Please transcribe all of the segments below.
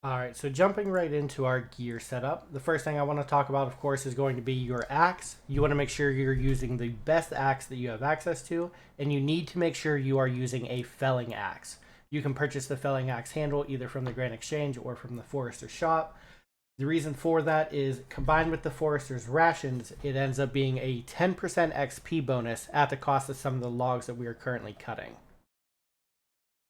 Alright, so jumping right into our gear setup, the first thing I want to talk about, of course, is going to be your axe. You want to make sure you're using the best axe that you have access to, and you need to make sure you are using a felling axe. You can purchase the felling axe handle either from the Grand Exchange or from the Forester's shop. The reason for that is combined with the Forester's rations, it ends up being a 10% XP bonus at the cost of some of the logs that we are currently cutting.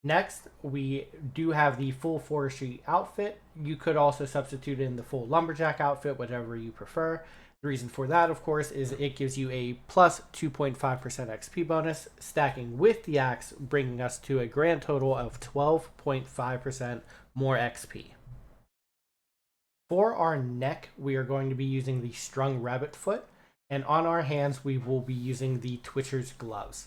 Next, we do have the full forestry outfit. You could also substitute in the full lumberjack outfit, whatever you prefer. The reason for that, of course, is it gives you a plus 2.5% XP bonus, stacking with the axe, bringing us to a grand total of 12.5% more XP. For our neck, we are going to be using the strung rabbit foot, and on our hands, we will be using the Twitcher's gloves.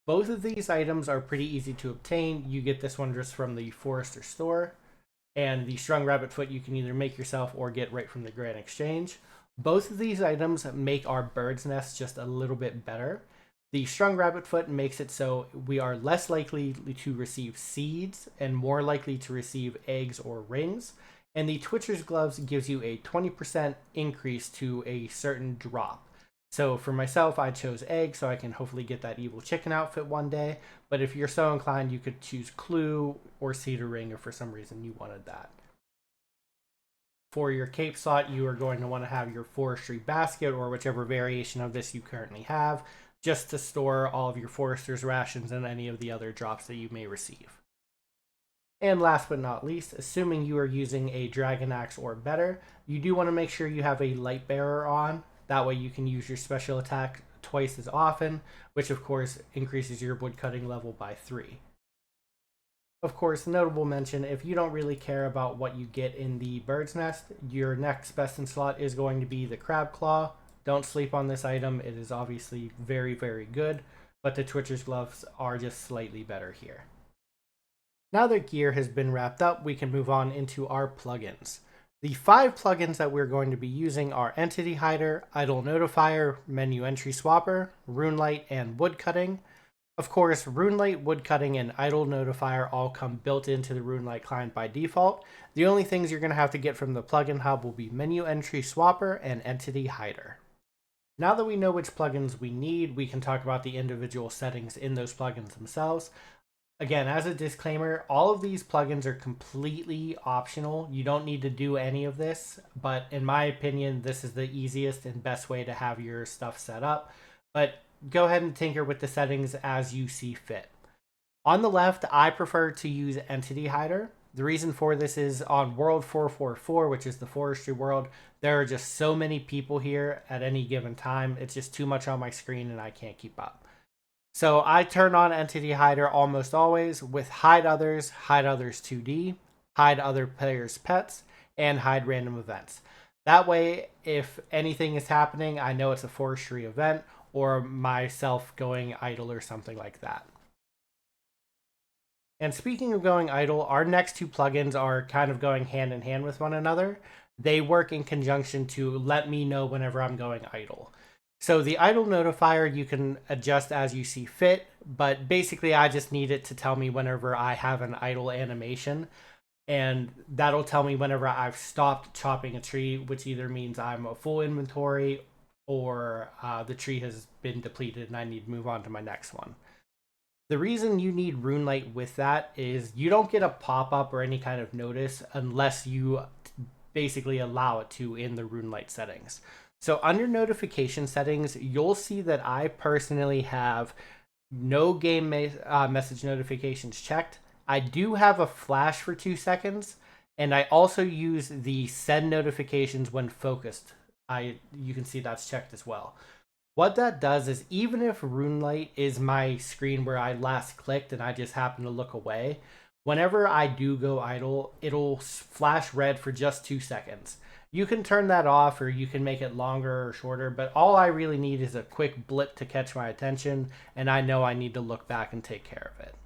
Both of these items are pretty easy to obtain. You get this one just from the Forester store. And the strung rabbit foot you can either make yourself or get right from the Grand Exchange. Both of these items make our bird's nest just a little bit better. The strung rabbit foot makes it so we are less likely to receive seeds and more likely to receive eggs or rings. And the Twitcher's gloves gives you a 20% increase to a certain drop. So for myself, I chose egg so I can hopefully get that evil chicken outfit one day. But if you're so inclined, you could choose clue or cedar ring if for some reason you wanted that. For your cape slot, you are going to want to have your forestry basket or whichever variation of this you currently have, just to store all of your forester's rations and any of the other drops that you may receive. And last but not least, assuming you are using a dragon axe or better, you do want to make sure you have a light bearer on. That way you can use your special attack twice as often, which of course increases your woodcutting level by 3. Of course, notable mention, if you don't really care about what you get in the bird's nest, your next best in slot is going to be the crab claw. Don't sleep on this item, it is obviously very, very good, but the Twitcher's gloves are just slightly better here. Now that gear has been wrapped up, we can move on into our plugins. The 5 plugins that we're going to be using are Entity Hider, Idle Notifier, Menu Entry Swapper, Runelight, and Woodcutting. Of course, Runelight, Woodcutting, and Idle Notifier all come built into the Runelight client by default. The only things you're going to have to get from the plugin hub will be Menu Entry Swapper and Entity Hider. Now that we know which plugins we need, we can talk about the individual settings in those plugins themselves. Again, as a disclaimer, all of these plugins are completely optional. You don't need to do any of this, but in my opinion, this is the easiest and best way to have your stuff set up. But go ahead and tinker with the settings as you see fit. On the left, I prefer to use Entity Hider. The reason for this is on World 444, which is the forestry world, there are just so many people here at any given time. It's just too much on my screen and I can't keep up. So I turn on Entity Hider almost always with Hide Others 2D, Hide Other Players' Pets, and Hide Random Events. That way, if anything is happening, I know it's a forestry event or myself going idle or something like that. And speaking of going idle, our next 2 plugins are kind of going hand in hand with one another. They work in conjunction to let me know whenever I'm going idle. So the idle notifier you can adjust as you see fit, but basically I just need it to tell me whenever I have an idle animation, and that'll tell me whenever I've stopped chopping a tree, which either means I'm a full inventory or the tree has been depleted and I need to move on to my next one. The reason you need Runelight with that is you don't get a pop-up or any kind of notice unless you basically allow it to in the Runelight settings. So under notification settings, you'll see that I personally have no game message notifications checked. I do have a flash for 2 seconds, and I also use the send notifications when focused. You can see that's checked as well. What that does is even if Runelight is my screen where I last clicked and I just happen to look away, whenever I do go idle, it'll flash red for just 2 seconds. You can turn that off or you can make it longer or shorter, but all I really need is a quick blip to catch my attention, and I know I need to look back and take care of it.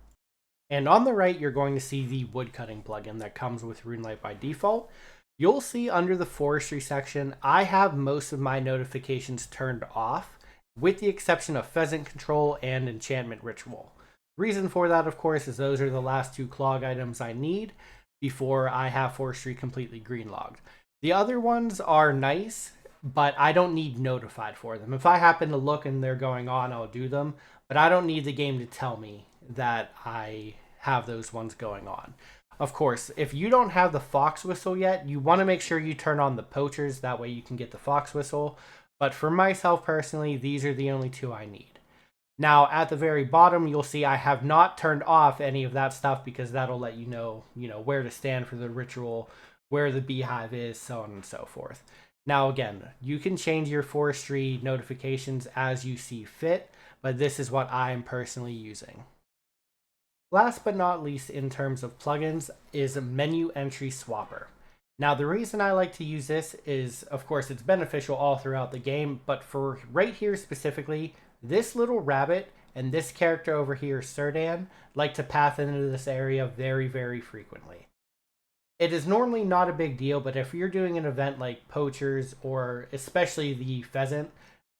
And on the right, you're going to see the woodcutting plugin that comes with Runelight by default. You'll see under the forestry section, I have most of my notifications turned off, with the exception of pheasant control and enchantment ritual. Reason for that, of course, is those are the last 2 clog items I need. before I have forestry completely green logged. The other ones are nice, but I don't need notified for them. If I happen to look and they're going on, I'll do them, but I don't need the game to tell me that I have those ones going on. Of course, if you don't have the fox whistle yet, you want to make sure you turn on the poachers. That way you can get the fox whistle. But for myself personally, these are the only two I need. Now, at the very bottom, you'll see I have not turned off any of that stuff because that'll let you know, where to stand for the ritual, where the beehive is, so on and so forth. Now, again, you can change your forestry notifications as you see fit, but this is what I'm personally using. Last but not least, in terms of plugins, is a menu entry swapper. Now, the reason I like to use this is, of course, it's beneficial all throughout the game, but for right here specifically, this little rabbit and this character over here, Serdan, like to path into this area very, very frequently. It is normally not a big deal, but if you're doing an event like poachers or especially the pheasant,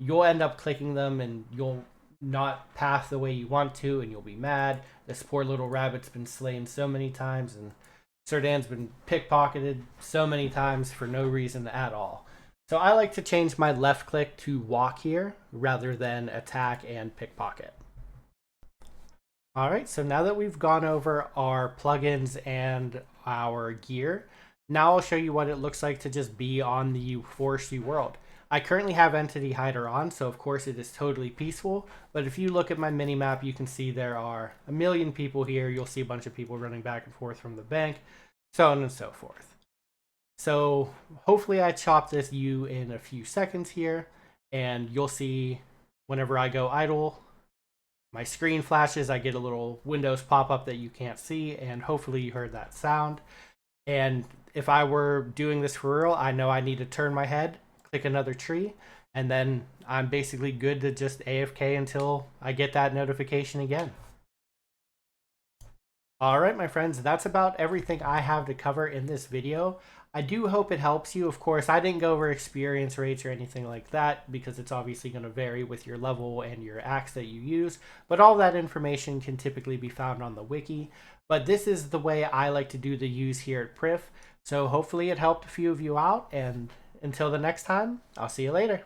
you'll end up clicking them and you'll not path the way you want to, and you'll be mad. This poor little rabbit's been slain so many times, and Serdan's been pickpocketed so many times for no reason at all. So I like to change my left click to walk here rather than attack and pickpocket. Alright, so now that we've gone over our plugins and our gear, now I'll show you what it looks like to just be on the forestry world. I currently have Entity Hider on, so of course it is totally peaceful, but if you look at my mini-map, you can see there are a million people here. You'll see a bunch of people running back and forth from the bank, so on and so forth. So hopefully I chop this yew in a few seconds here, and you'll see whenever I go idle, my screen flashes, I get a little Windows pop-up that you can't see, and hopefully you heard that sound. And if I were doing this for real, I know I need to turn my head, click another tree, and then I'm basically good to just AFK until I get that notification again. Alright, my friends, that's about everything I have to cover in this video. I do hope it helps you. Of course, I didn't go over experience rates or anything like that because it's obviously going to vary with your level and your axe that you use, but all that information can typically be found on the wiki. But this is the way I like to do the use here at Priff, so hopefully it helped a few of you out, and until the next time, I'll see you later.